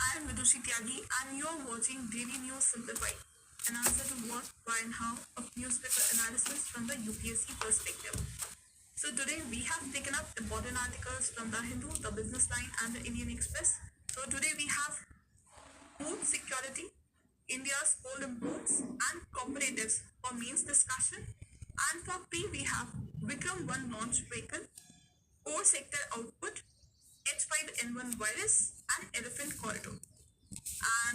I am Vidushi Tyagi and you are watching Daily News Simplified, an answer to what, why and how of newspaper analysis from the UPSC perspective. So today we have taken up important articles from the Hindu, the Business Line and the Indian Express. So today we have food security, India's coal imports and cooperatives for mains discussion. And for P we have Vikram 1 launch vehicle, core sector output, H5N1 virus and elephant corridor.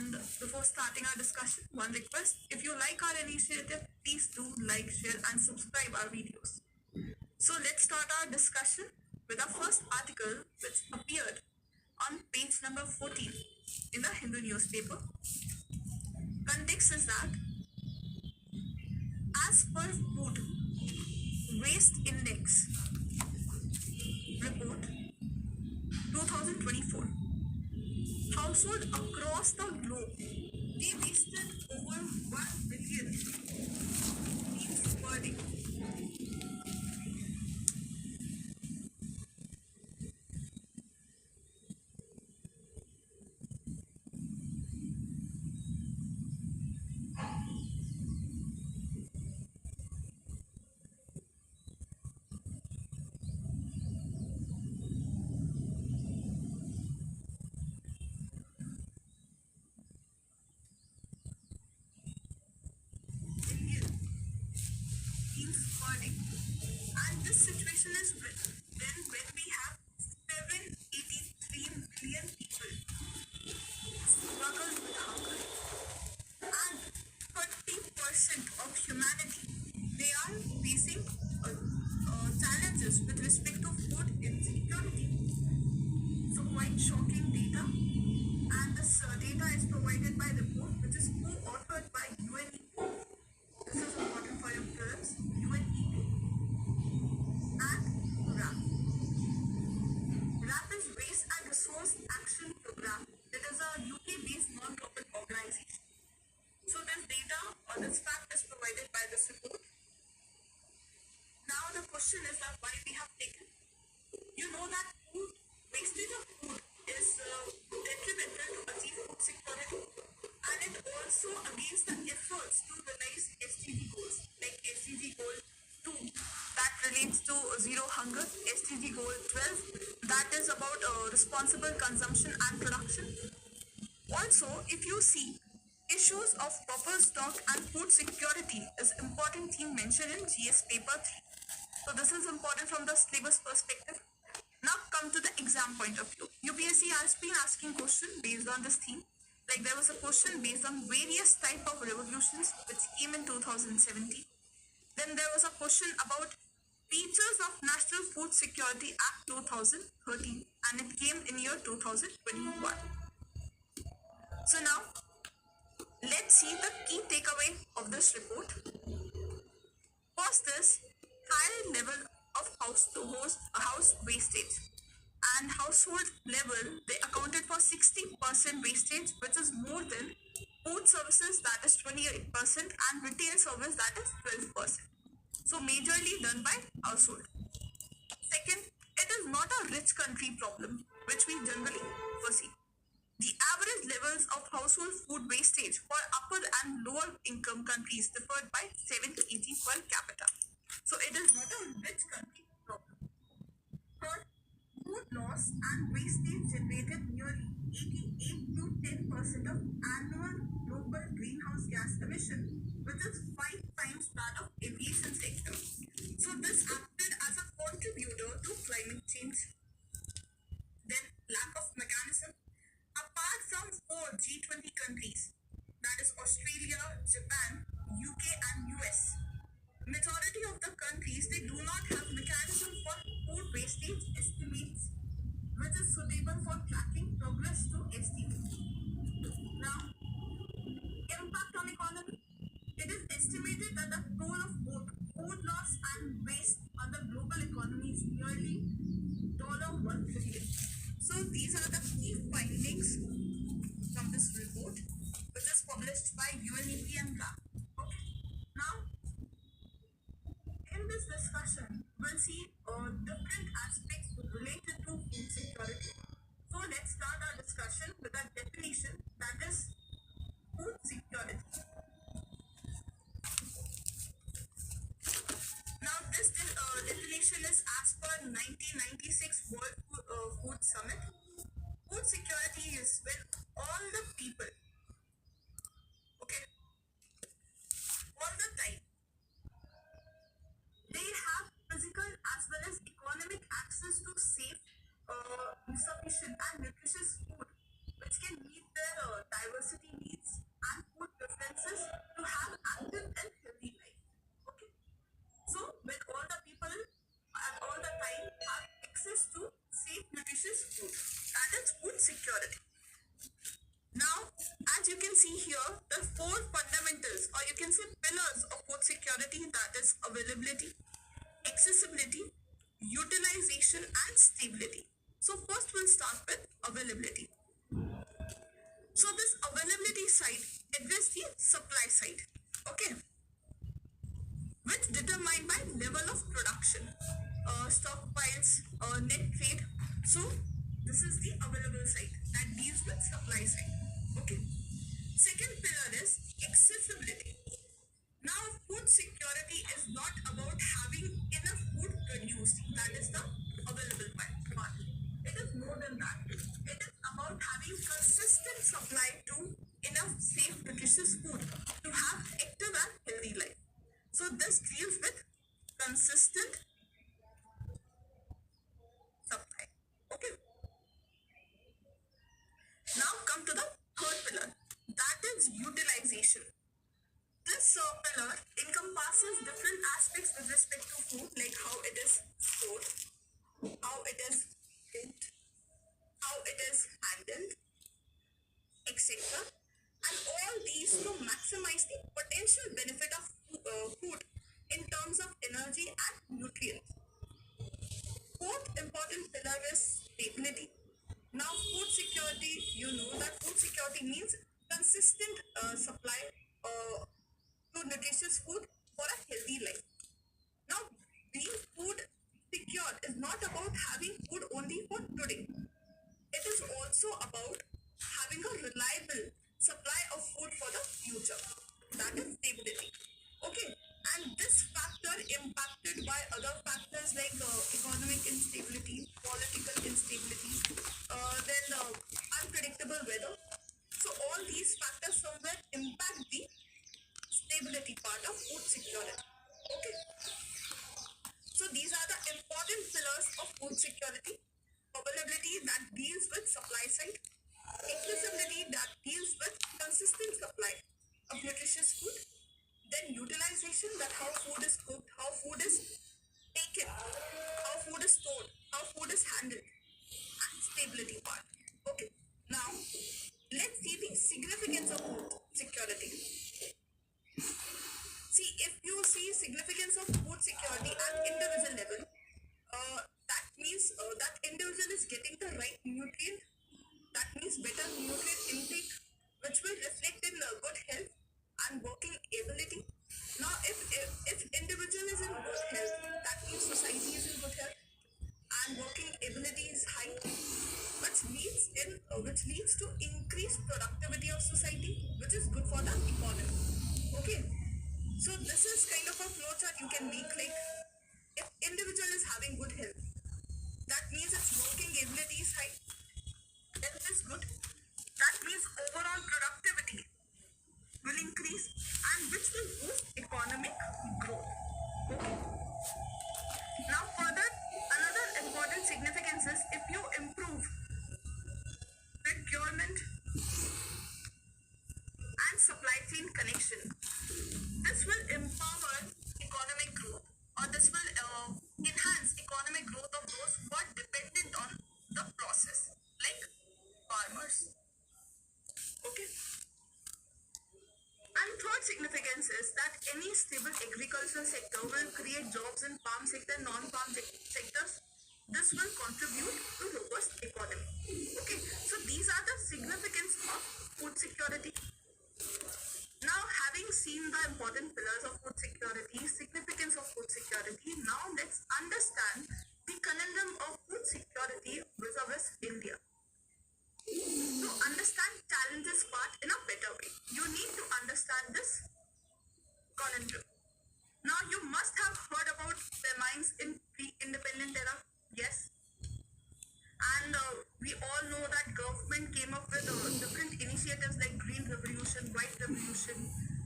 And before starting our discussion, one request, if you like our initiative, please do like, share and subscribe our videos. So let's start our discussion with our first article which appeared on page number 14 in the Hindu newspaper. Context is that as per Food Waste Index report 2024, households across the globe, they wasted over 1 billion meals per day. Billion meals per day. And this situation is when we have 783 million people struggle with hunger and 30% of humanity, they are facing challenges with respect to food insecurity. So quite shocking data, and this data is provided by the report which is co-authored by UNEP. This is important for your parents. UNEP and RAP. RAP is Waste and Resource Action Program. It is a UK-based non-profit organization. So this data or this fact is provided by this report. Now the question is that why we have taken. You know that food, wastage of food is detrimental to achieve food security, and it also against the efforts to realize SDG goals like SDG goal 2 that relates to zero hunger, SDG goal 12 that is about responsible consumption and production. Also, if you see, issues of proper stock and food security is important theme mentioned in GS paper 3. So this is important from the syllabus perspective. Now come to the exam point of view. UPSC has been asking questions based on this theme. Like there was a question based on various type of revolutions which came in 2017. Then there was a question about features of National Food Security Act 2013 and it came in year 2021. So now let's see the key takeaway of this report. First is high level of house wastage, and household level they accounted for 60% wastage, which is more than food services that is 28% and retail service that is 12%. So majorly done by household. Second, it is not a rich country problem which we generally foresee. The average levels of household food wastage for upper and lower income countries differed by 7 kg per capita. So it is not a rich country problem. Third, food loss and wastage generated nearly 88 to 10% of annual global greenhouse gas emission, which is 5 times that of aviation sector. So this acted as a contributor to climate change. Then lack of mechanism. Apart from 4 G20 countries, that is Australia, Japan, UK and US, majority of the countries they do not have mechanism for food wastage estimates which is suitable for tracking progress to SDG. Now, impact on economy. It is estimated that the toll of both food loss and waste on the global economy is nearly $1 trillion. So these are the key findings from this report which is published by UNEP and RAP. Okay. Now, in this discussion, we'll see different aspects related to food security. So let's start our discussion with a definition can say pillars of food security, that is availability, accessibility, utilization, and stability. So first we'll start with availability. So this availability side address the supply side, okay, which determined by level of production, stockpiles, net trade. So this is the available side that deals with supply side, okay. Second pillar is accessibility. Now, food security is not about having enough food produced, that is the available part. It is more than that. It is about having consistent supply to enough safe, nutritious food to have active and healthy life. So this deals with consistent supply. Okay. Now come to the third pillar. That is utilization. This pillar encompasses different aspects with respect to food, like how it is stored, how it is cooked, how it is handled, etc. And all these to maximize the potential benefit of food in terms of energy and nutrients. Fourth important pillar is stability. Now, food security, you know that food security means consistent supply to nutritious food for a healthy life. Now, being food secure is not about having food only for today. It is also about having a reliable supply of food for the future. That is stability. Okay. And this factor impacted by other factors like economic instability, political instability, then unpredictable weather. So all these factors somewhere impact the stability part of food security. Okay. So these are the important pillars of food security. Availability, that deals with supply side. Accessibility, that deals with consistent supply of nutritious food. Then utilization, that how food is cooked, how food is taken, how food is stored, how food is handled, and stability part. Okay. Now, let's see the significance of food security. See, if you see significance of food security at individual level, that means that individual is getting the right nutrient. That means better nutrient intake, which will reflect in good health and working ability. Now, if individual is in good health, that means society is in good health and working ability is high, which leads to increased productivity of society, which is good for the economy. Okay. So this is kind of a flowchart you can make, like if individual is having good health, that means its working ability is high, health is good, that means overall productivity will increase and which will boost economic growth. Okay. Now further, another important significance is if you improve procurement and supply chain connection, this will empower economic growth, or this will enhance economic growth of those who are dependent on the process, like farmers. Okay. And third significance is that any stable agricultural sector will create jobs in farm sector, non-farm sectors. This will contribute to robust economy. Okay, so these are the significance of food security. Now, having seen the important pillars of food security, significance of food security, now let's understand the conundrum of food security vis-a-vis India. To understand challenges part in a better way, you need to understand this conundrum. Now, you must have heard about famines in pre-independent era. Yes. And we all know that government came up with different initiatives like Green Revolution, White Revolution.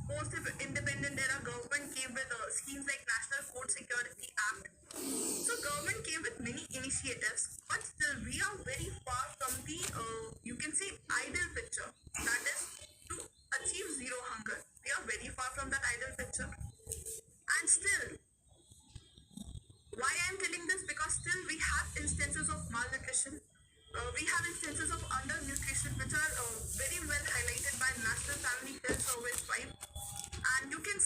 Post-independent era, government came with schemes like National Food Security Act. So government came with many initiatives, but still we are very far from the, you can say, ideal picture. That is to achieve zero hunger. We are very far from that ideal picture. And still, why I am telling this? Because still we have instances of malnutrition. We have instances of undernutrition which are very well highlighted by National Family Health Survey 5. And you can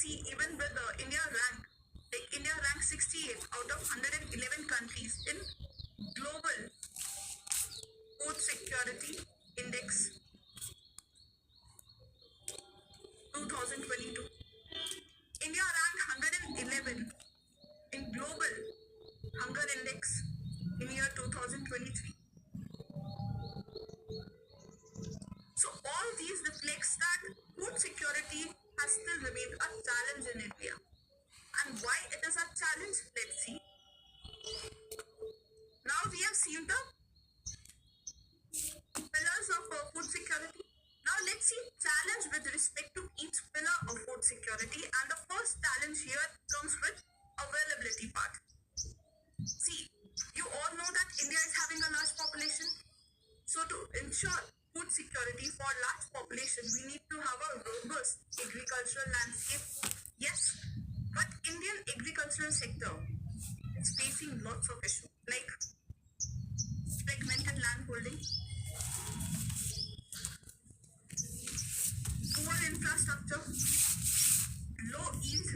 2022. India ranked 111 in Global Hunger Index in year 2023. So all these reflects that food security has still remained a challenge in India. And why it is a challenge? Let's see. Now we have seen the pillars of food security. Now let's see challenge with respect to each pillar of food security. And the first challenge here comes with availability part. See, you all know that India is having a large population. So to ensure food security for large population, we need to have a robust agricultural landscape. Yes, but Indian agricultural sector is facing lots of issues like fragmented land holding, poor infrastructure, low yield,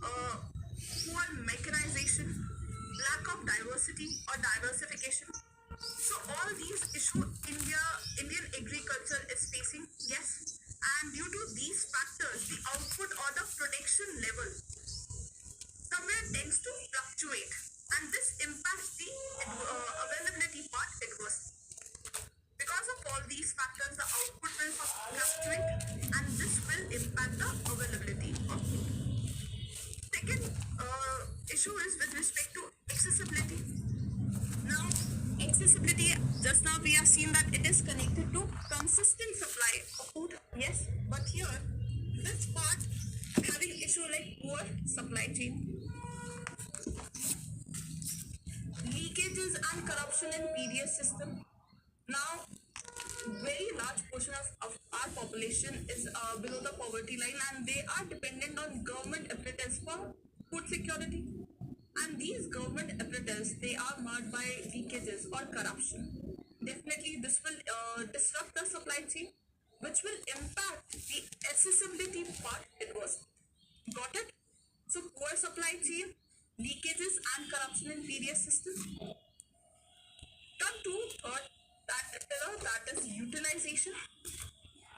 poor mechanization, lack of diversity or diversification. So all these issues Indian agriculture is facing, yes. And due to these factors, the output or the production level somewhere tends to fluctuate, and this impacts the availability part adversely. Because of all these factors, the output will fluctuate, and this will impact the availability of food. Second issue is with respect to accessibility. Now, accessibility, just now we have seen that it is connected to consistent supply of food. Yes, but here, this part having issue like poor supply chain, leakages and corruption in PDS system. Now, very large portion of our population is below the poverty line, and they are dependent on government apparatus for food security. And these government apparatus, they are marred by leakages or corruption. Definitely, this will disrupt the supply chain, which will impact the accessibility part adversely. Got it? So, poor supply chain, leakages and corruption in PDS system. Come to third pillar, that is utilization.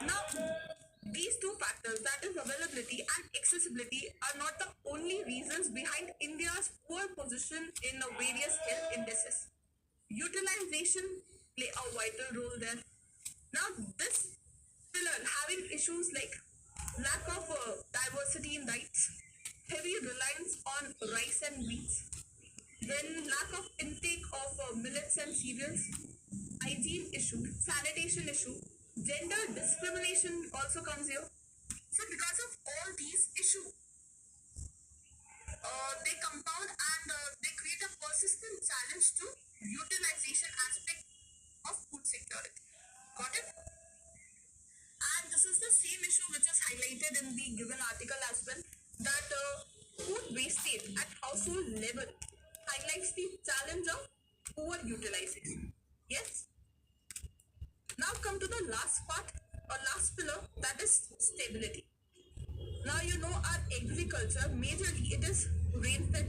Now, these two factors, that is availability and accessibility, are not the only reasons behind India's poor position in the various health indices. Utilization play a vital role there. Now, this pillar having issues like lack of diversity in diets, heavy reliance on rice and wheat, then lack of intake of millets and cereals, hygiene issue, sanitation issue, gender discrimination also comes here. So because of all these issues, they compound and they create a persistent challenge to utilization aspect of food security. Got it? And this is the same issue which is highlighted in the given article as well, that food wastage at household level highlights the challenge of poor utilization. Yes? Now come to the last part or last pillar, that is stability. Now you know our agriculture, majorly it is rain-fed.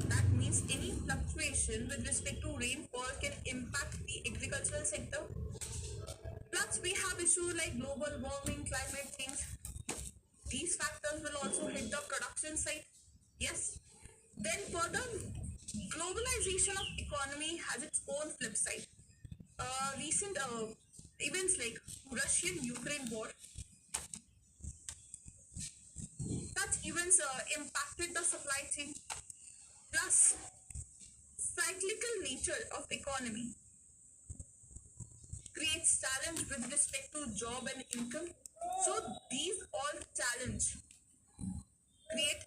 That means any fluctuation with respect to rainfall can impact the agricultural sector. Plus we have issues like global warming, climate change. These factors will also hit the production side. Yes. Then further, globalization of economy has its own flip side. Recent events like Russian-Ukraine war, such events impacted the supply chain. Plus, cyclical nature of economy creates challenge with respect to job and income. So these all challenge create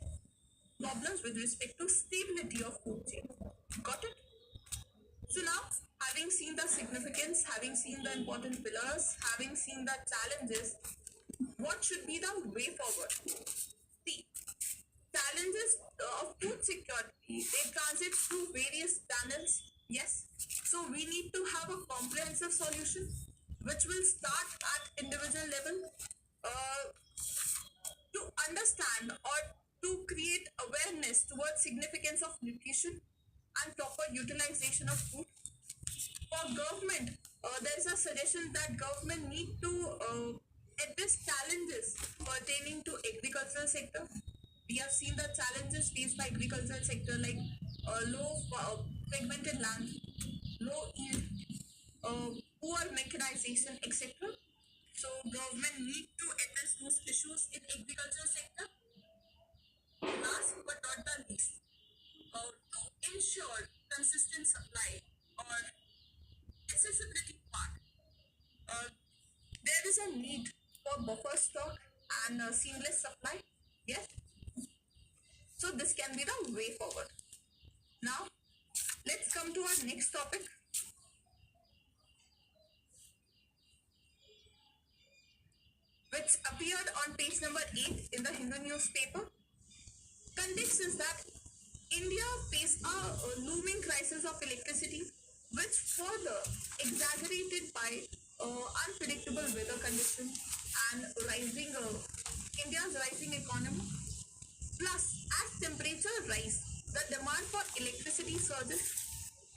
problems with respect to stability of food chain. Got it? So now, having seen the significance, having seen the important pillars, having seen the challenges, what should be the way forward? See, challenges of food security, they transit through various channels. Yes. So we need to have a comprehensive solution which will start at individual level to understand or to create awareness towards significance of nutrition and proper utilization of food. For government, there is a suggestion that government need to address challenges pertaining to agricultural sector. We have seen the challenges faced by agricultural sector like low fragmented land, low yield, uh, poor mechanization, etc. So government need to address those issues in agricultural sector. Last but not the least, to ensure consistent supply or accessibility part, uh, there is a need for buffer stock and seamless supply. Yes, so this can be the way forward. Now, let's come to our next topic, which appeared on page number 8 in the Hindu newspaper. Context is that India faces a looming crisis of electricity, which further exaggerated by unpredictable weather conditions and rising India's rising economy. Plus, as temperature rise, the demand for electricity surges.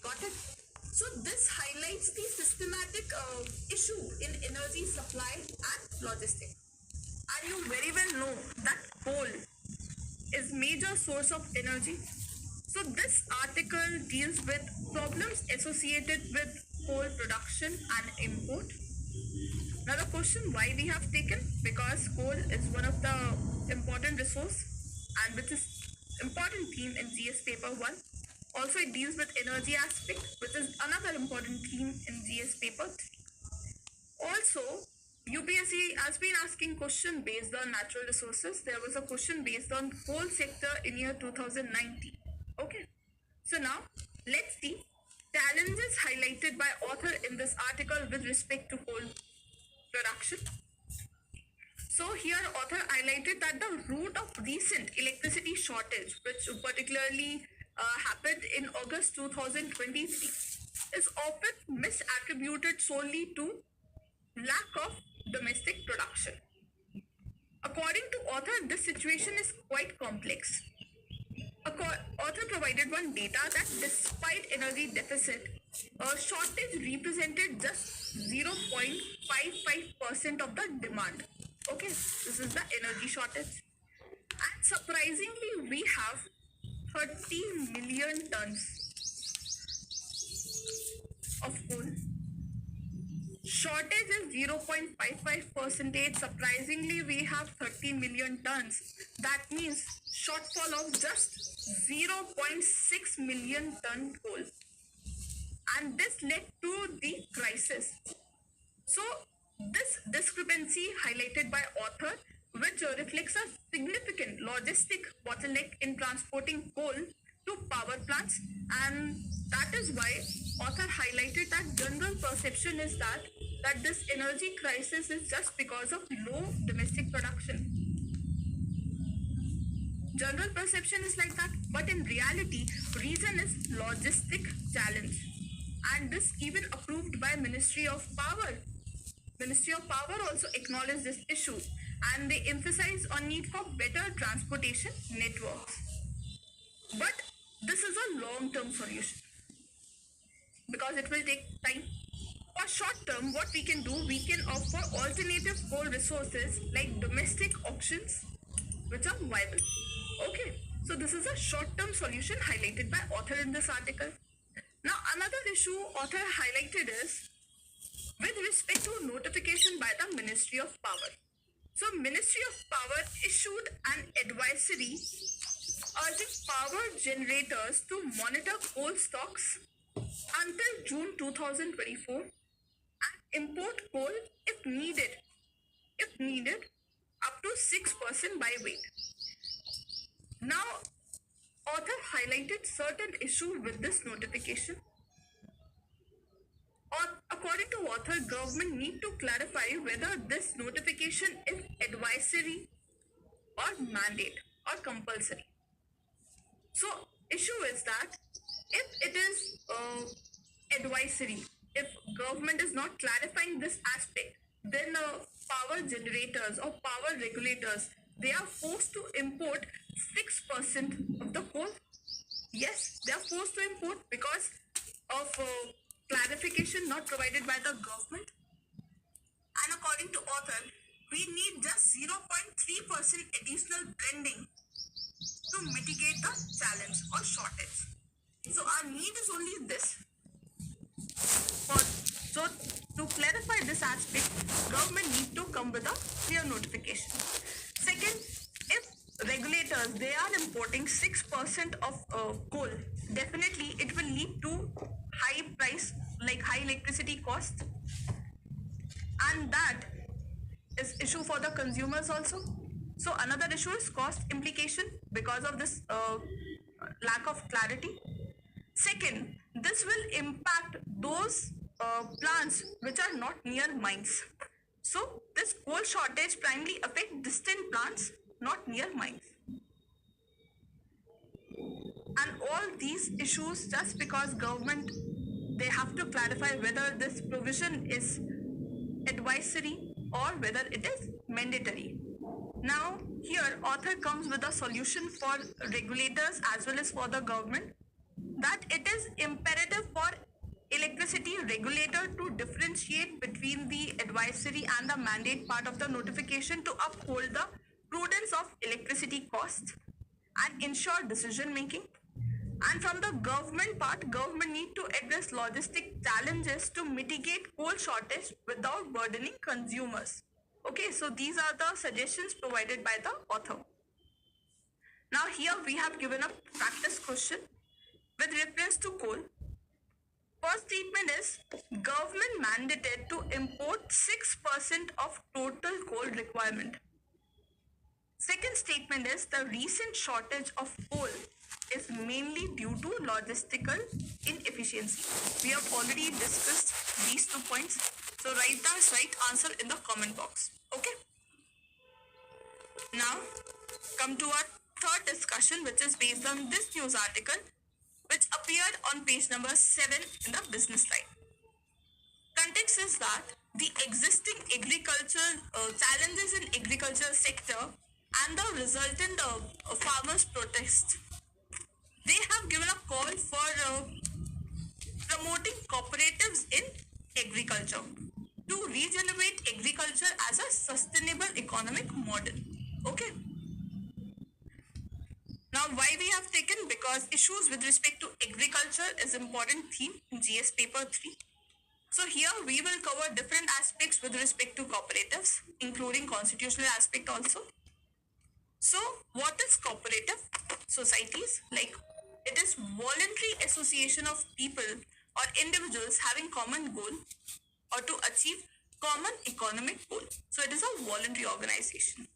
Got it? So this highlights the systematic issue in energy supply and logistics. And you very well know that coal is major source of energy. So this article deals with problems associated with coal production and import. Now the question why we have taken, because coal is one of the important resource and which is important theme in GS paper 1. Also it deals with energy aspect, which is another important theme in GS paper 3. Also UPSC has been asking question based on natural resources. There was a question based on coal sector in year 2019. Okay, so now let's see challenges highlighted by author in this article with respect to coal production. So here author highlighted that the root of recent electricity shortage, which particularly happened in August 2023, is often misattributed solely to lack of domestic production. According to author, this situation is quite complex. Author provided one data that despite energy deficit, a shortage represented just 0.55% of the demand. Okay, this is the energy shortage. And surprisingly, we have 30 million tons of coal. Shortage is 0.55%. Surprisingly, we have 30 million tons. That means shortfall of just 0.6 million ton coal. And this led to the crisis. So, this discrepancy highlighted by author, which reflects a significant logistic bottleneck in transporting coal to power plants, and that is why author highlighted that general perception is that this energy crisis is just because of low domestic production. General perception is like that, but in reality, reason is logistic challenge, and this even approved by Ministry of Power. Ministry of Power also acknowledged this issue, and they emphasize on need for better transportation networks. But this is a long-term solution because it will take time. For short term, what we can do, we can offer alternative coal resources like domestic auctions, which are viable. Okay, so this is a short-term solution highlighted by author in this article. Now, another issue author highlighted is with respect to notification by the Ministry of Power. So, Ministry of Power issued an advisory urging power generators to monitor coal stocks until June 2024 and import coal if needed up to 6% by weight. Now, author highlighted certain issue with this notification. According to author, government need to clarify whether this notification is advisory or mandate or compulsory. So, issue is that if it is advisory, if government is not clarifying this aspect, then power generators or power regulators, they are forced to import 6% of the coal. Yes, they are forced to import because of clarification not provided by the government. And according to author, we need just 0.3% additional blending to mitigate the challenge or shortage. So our need is only this. So to clarify this aspect, government need to come with a clear notification. Second, if regulators they are importing 6% of coal, definitely it will lead to high price, like high electricity cost, and that is issue for the consumers also. So another issue is cost implication because of this lack of clarity. Second, this will impact those plants which are not near mines. So this coal shortage primarily affect distant plants, not near mines. And all these issues just because government they have to clarify whether this provision is advisory or whether it is mandatory. Now here author comes with a solution for regulators as well as for the government that it is imperative for electricity regulator to differentiate between the advisory and the mandate part of the notification to uphold the prudence of electricity costs and ensure decision making. And from the government part, government need to address logistic challenges to mitigate coal shortage without burdening consumers. Okay, so these are the suggestions provided by the author. Now here we have given a practice question with reference to coal. First statement is government mandated to import 6% of total coal requirement. Second statement is the recent shortage of coal is mainly due to logistical inefficiency. We have already discussed these 2 points. So write the right answer in the comment box. Okay. Now come to our third discussion, which is based on this news article which appeared on page number 7 in the business line. Context is that the existing agricultural challenges in agricultural sector and the resultant farmers protest, they have given a call for promoting cooperatives in agriculture to regenerate agriculture as a sustainable economic model. Okay. Now, why we have taken? Because issues with respect to agriculture is important theme in GS paper 3. So here we will cover different aspects with respect to cooperatives, including constitutional aspect also. So what is cooperative societies? Like it is voluntary association of people or individuals having common goal or to achieve common economic goal. So it is a voluntary organization.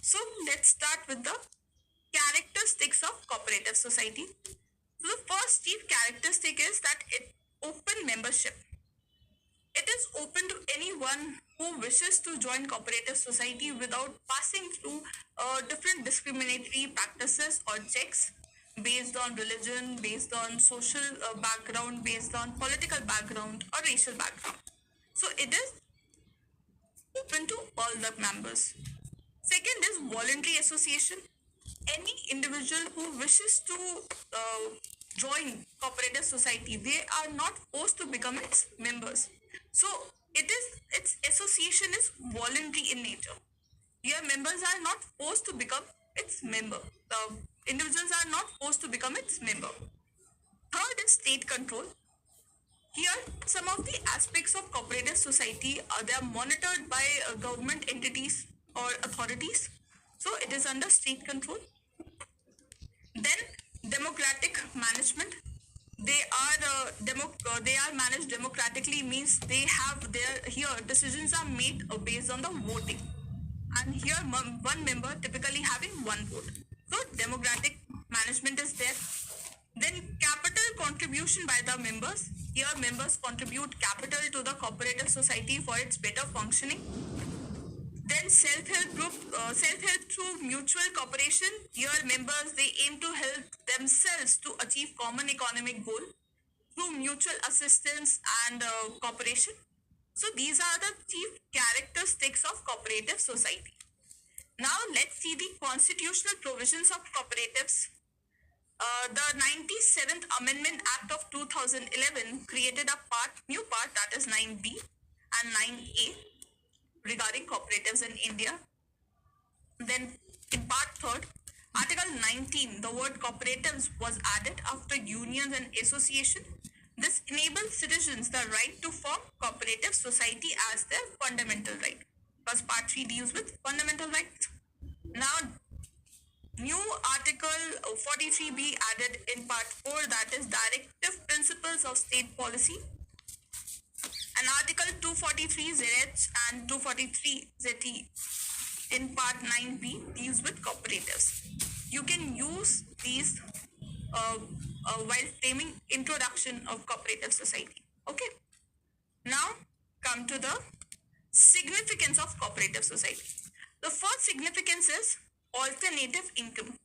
So let's start with the characteristics of cooperative society. So the first chief characteristic is that it open membership. It is open to anyone who wishes to join cooperative society without passing through different discriminatory practices or checks based on religion, based on social background, based on political background or racial background. So it is open to all the members. Second is voluntary association. Any individual who wishes to join cooperative society, they are not forced to become its members. So its association is voluntary in nature. Your members are not forced to become its member. The individuals are not forced to become its member. Third is state control. Here, some of the aspects of cooperative society they are monitored by government entities or authorities. So it is under state control. Then democratic management. They are managed democratically, means they have their here decisions are made based on the voting, and here one member typically having one vote. So democratic management is there. Then capital contribution by the members. Here members contribute capital to the cooperative society for its better functioning. Then self-help group, self-help through mutual cooperation. Here members, they aim to help themselves to achieve common economic goal through mutual assistance and cooperation. So these are the chief characteristics of cooperative society. Now let's see the constitutional provisions of cooperatives. The 97th Amendment Act of 2011 created a new part, that is 9B and 9A, regarding cooperatives in India. Then in part 3rd, Article 19, the word cooperatives was added after unions and association. This enables citizens the right to form cooperative society as their fundamental right. Because part 3 deals with fundamental rights. Now, new Article 43B added in part 4, that is Directive Principles of State Policy. And Article 243ZH and 243ZE in part 9B deals with cooperatives. You can use these while framing introduction of cooperative society. Okay. Now come to the significance of cooperative society. The first significance is alternative income.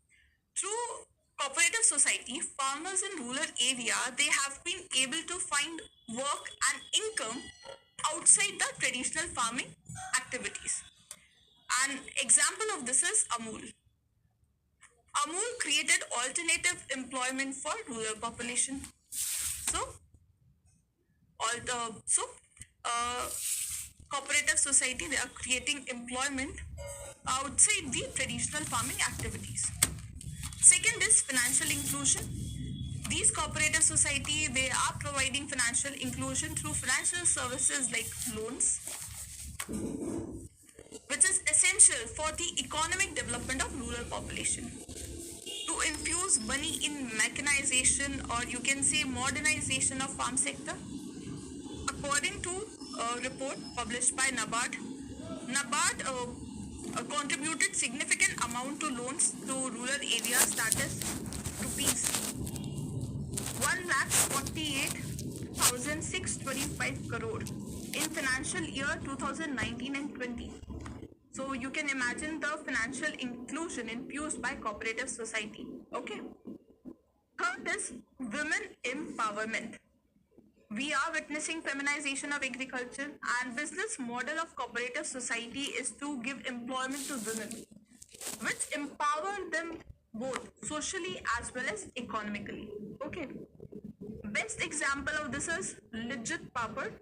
Through cooperative society, farmers in rural area, they have been able to find work and income outside the traditional farming activities. An example of this is Amul. Amul created alternative employment for rural population. Cooperative society, they are creating employment outside the traditional farming activities. Second is financial inclusion. These cooperative society, they are providing financial inclusion through financial services like loans, which is essential for the economic development of rural population. To infuse money in mechanization, or you can say modernization of farm sector. According to a report published by NABARD contributed significant amount to loans to rural areas, that is rupees 1,48,625 crore in financial year 2019 and 20. So you can imagine the financial inclusion infused by cooperative society. Okay. Third is women empowerment. We are witnessing feminization of agriculture, and business model of cooperative society is to give employment to women, which empower them both socially as well as economically. Okay. Best example of this is Lijjat Papad.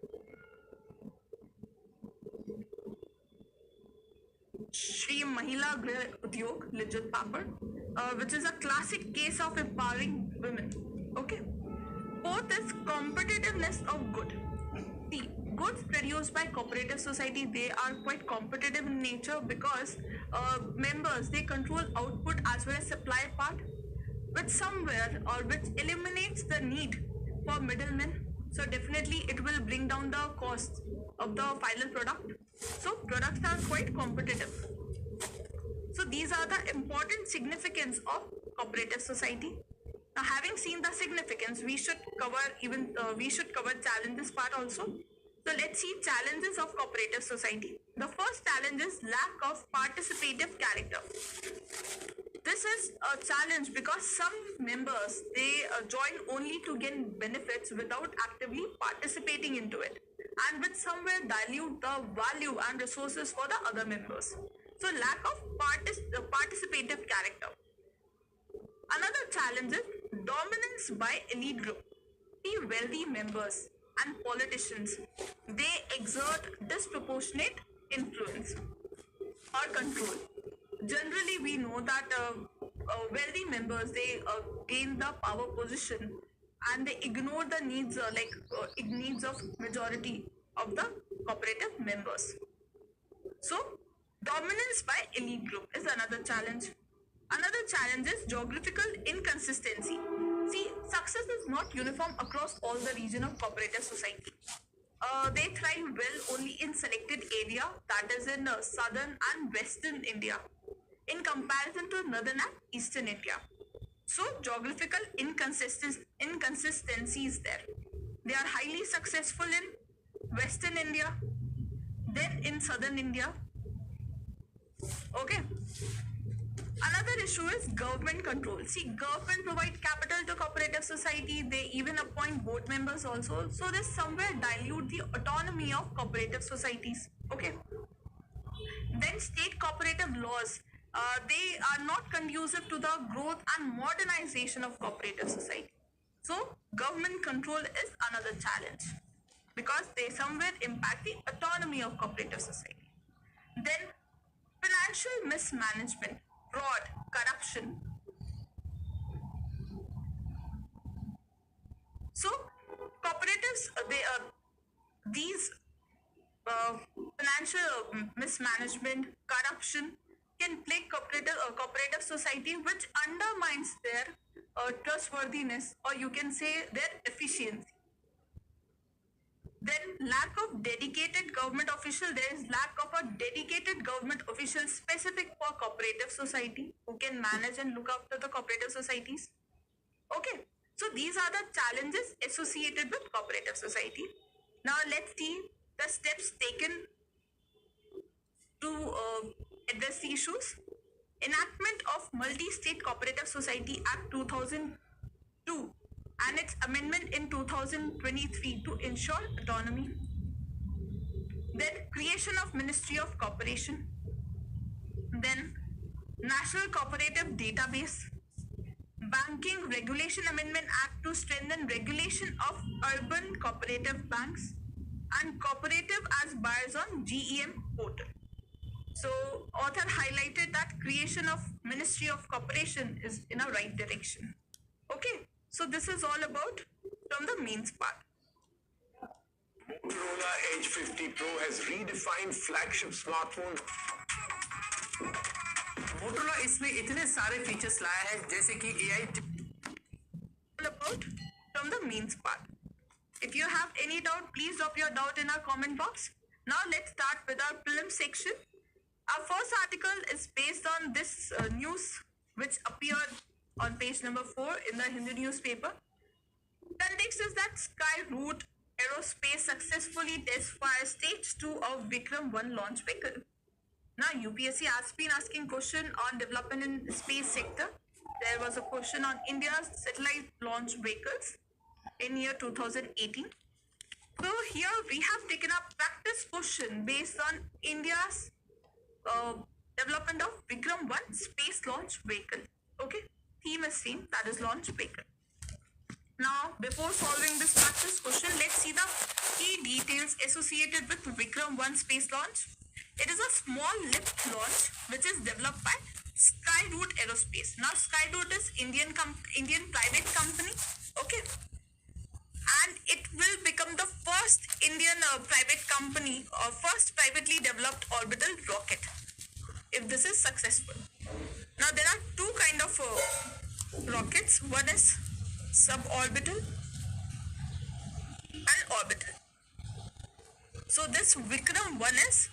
Shri Mahila Grih Udyog, Lijjat Papad, which is a classic case of empowering women. Okay. Fourth is competitiveness of good. See, goods produced by cooperative society, they are quite competitive in nature because members, they control output as well as supply part, which eliminates the need for middlemen. So definitely it will bring down the cost of the final product. So products are quite competitive. So these are the important significance of cooperative society. Now, having seen the significance, we should cover challenges part also. So let's see challenges of cooperative society. The first challenge is lack of participative character. This is a challenge because some members, they join only to gain benefits without actively participating into it, and which somewhere dilute the value and resources for the other members. So lack of participative character. Another challenge is dominance by elite group. The wealthy members and politicians, they exert disproportionate influence or control. Generally, we know that wealthy members, they gain the power position and they ignore the needs needs of majority of the cooperative members. So, dominance by elite group is another challenge. Another challenge is geographical inconsistency. See, success is not uniform across all the region of cooperative society. They thrive well only in selected area, that is in southern and western India, in comparison to northern and eastern India. So geographical inconsistency is there. They are highly successful in western India, then in southern India. Okay. Another issue is government control. See, government provide capital to cooperative society. They even appoint board members also. So they somewhere dilute the autonomy of cooperative societies. Okay. Then state cooperative laws, they are not conducive to the growth and modernization of cooperative society. So, government control is another challenge because they somewhere impact the autonomy of cooperative society. Then, financial mismanagement, fraud, corruption. So, cooperatives, these financial mismanagement, corruption can plague cooperative society, which undermines their trustworthiness, or you can say their efficiency. Then lack of dedicated government official. There is lack of a dedicated government official specific for cooperative society who can manage and look after the cooperative societies. Okay, so these are the challenges associated with cooperative society. Now let's see the steps taken to address the issues. Enactment of Multi-State Cooperative Society Act 2002 and its amendment in 2023 to ensure autonomy. Then creation of Ministry of Cooperation. Then National Cooperative Database. Banking Regulation Amendment Act to strengthen regulation of urban cooperative banks and cooperative as buyers on GEM portal. So author highlighted that creation of Ministry of Cooperation is in a right direction. Okay, so this is all about from the mains part. Motorola Edge 50 Pro has redefined flagship smartphone. Motorola इसमें इतने सारे features लाया है जैसे कि AI about from the mains part. If you have any doubt, please drop your doubt in our comment box. Now let's start with our prelim section. Our first article is based on this news which appeared on page number 4 in the Hindu newspaper. Context is that Skyroot Aerospace successfully test fire stage 2 of Vikram 1 launch vehicle. Now UPSC has been asking question on development in space sector. There was a question on India's satellite launch vehicles in year 2018. So here we have taken a practice question based on India's development of Vikram 1 space launch vehicle. Okay, theme is same, that is launch vehicle. Now before solving this practice question, let's see the key details associated with Vikram 1 space launch. It is a small lift launch which is developed by Skyroot Aerospace. Now Skyroot is Indian private company. Okay, and it will become the first Indian private company or first privately developed orbital rocket if this is successful. Now there are two kind of rockets. One is suborbital and orbital. So this Vikram 1 is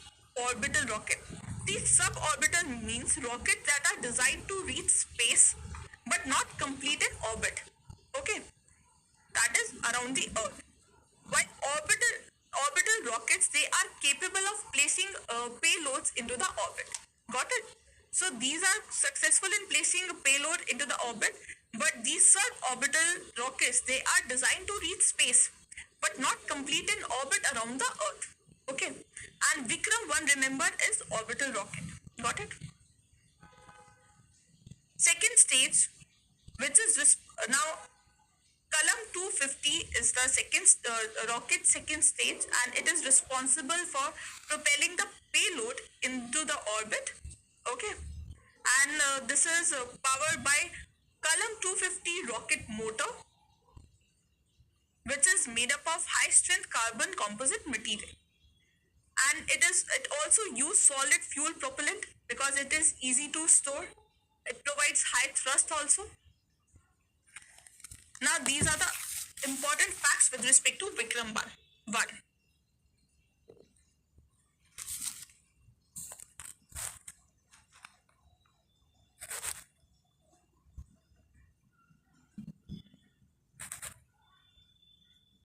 orbital rocket. The suborbital means rockets that are designed to reach space but not complete an orbit. Okay, that is around the earth. While orbital rockets, they are capable of placing payloads into the orbit. Got it? So these are successful in placing a payload into the orbit, but these suborbital rockets, they are designed to reach space but not complete an orbit around the earth. Okay, and Vikram 1, remember, is orbital rocket. Got it? Second stage, which is now Kalam 250 is the second rocket second stage, and it is responsible for propelling the payload into the orbit. Okay, and this is powered by Kalam 250 rocket motor, which is made up of high strength carbon composite material. And it also uses solid fuel propellant because it is easy to store. It provides high thrust also. Now these are the important facts with respect to Vikram 1.